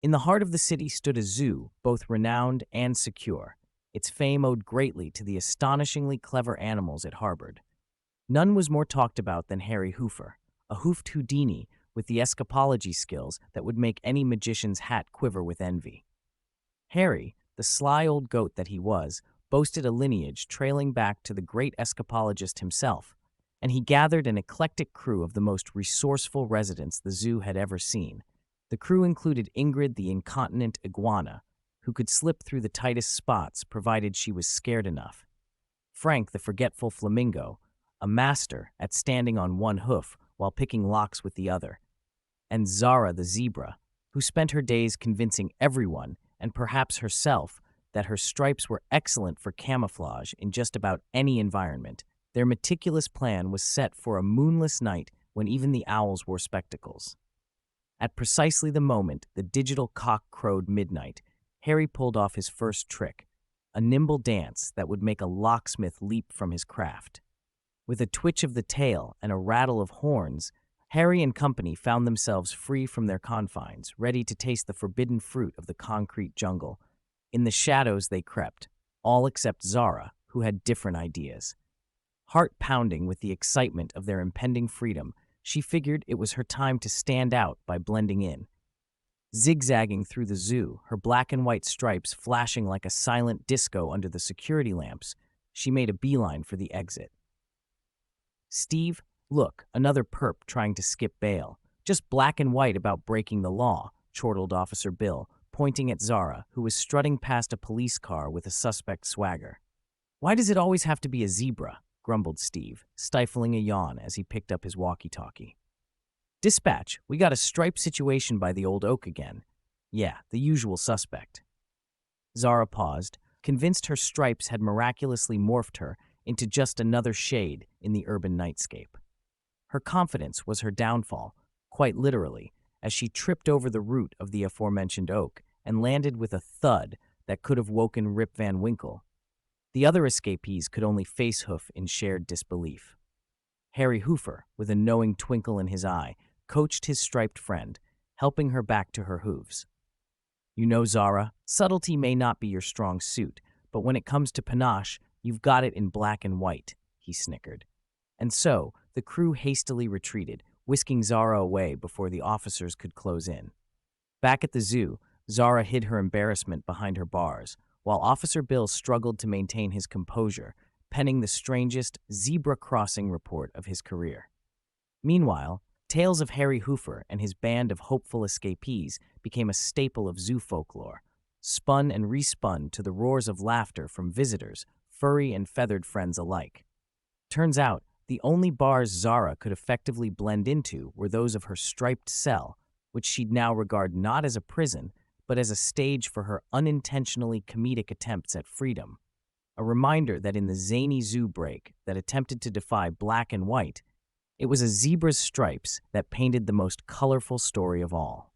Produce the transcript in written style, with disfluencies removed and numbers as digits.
In the heart of the city stood a zoo, both renowned and secure. Its fame owed greatly to the astonishingly clever animals it harbored. None was more talked about than Harry Hoofer, a hoofed Houdini with the escapology skills that would make any magician's hat quiver with envy. Harry, the sly old goat that he was, boasted a lineage trailing back to the great escapologist himself, and he gathered an eclectic crew of the most resourceful residents the zoo had ever seen. The crew included Ingrid the incontinent iguana, who could slip through the tightest spots provided she was scared enough; Frank the forgetful flamingo, a master at standing on one hoof while picking locks with the other; and Zara the zebra, who spent her days convincing everyone, and perhaps herself, that her stripes were excellent for camouflage in just about any environment. Their meticulous plan was set for a moonless night when even the owls wore spectacles. At precisely the moment the digital cock crowed midnight, Harry pulled off his first trick, a nimble dance that would make a locksmith leap from his craft. With a twitch of the tail and a rattle of horns, Harry and company found themselves free from their confines, ready to taste the forbidden fruit of the concrete jungle. In the shadows they crept, all except Zara, who had different ideas. Heart pounding with the excitement of their impending freedom, she figured it was her time to stand out by blending in. Zigzagging through the zoo, her black and white stripes flashing like a silent disco under the security lamps, she made a beeline for the exit. "Steve, look, another perp trying to skip bail. Just black and white about breaking the law," chortled Officer Bill, pointing at Zara, who was strutting past a police car with a suspect swagger. "Why does it always have to be a zebra?" grumbled Steve, stifling a yawn as he picked up his walkie-talkie. "Dispatch, we got a striped situation by the old oak again." "Yeah, the usual suspect." Zara paused, convinced her stripes had miraculously morphed her into just another shade in the urban nightscape. Her confidence was her downfall, quite literally, as she tripped over the root of the aforementioned oak and landed with a thud that could have woken Rip Van Winkle. The other escapees could only face hoof in shared disbelief. Harry Hoofer, with a knowing twinkle in his eye, coached his striped friend, helping her back to her hooves. "You know, Zara, subtlety may not be your strong suit, but when it comes to panache, you've got it in black and white," he snickered. And so, the crew hastily retreated, whisking Zara away before the officers could close in. Back at the zoo, Zara hid her embarrassment behind her bars, while Officer Bill struggled to maintain his composure, penning the strangest zebra crossing report of his career. Meanwhile, tales of Harry Hoofer and his band of hopeful escapees became a staple of zoo folklore, spun and respun to the roars of laughter from visitors, furry and feathered friends alike. Turns out, the only bars Zara could effectively blend into were those of her striped cell, which she'd now regard not as a prison, but as a stage for her unintentionally comedic attempts at freedom. A reminder that in the zany zoo break that attempted to defy black and white, it was a zebra's stripes that painted the most colorful story of all.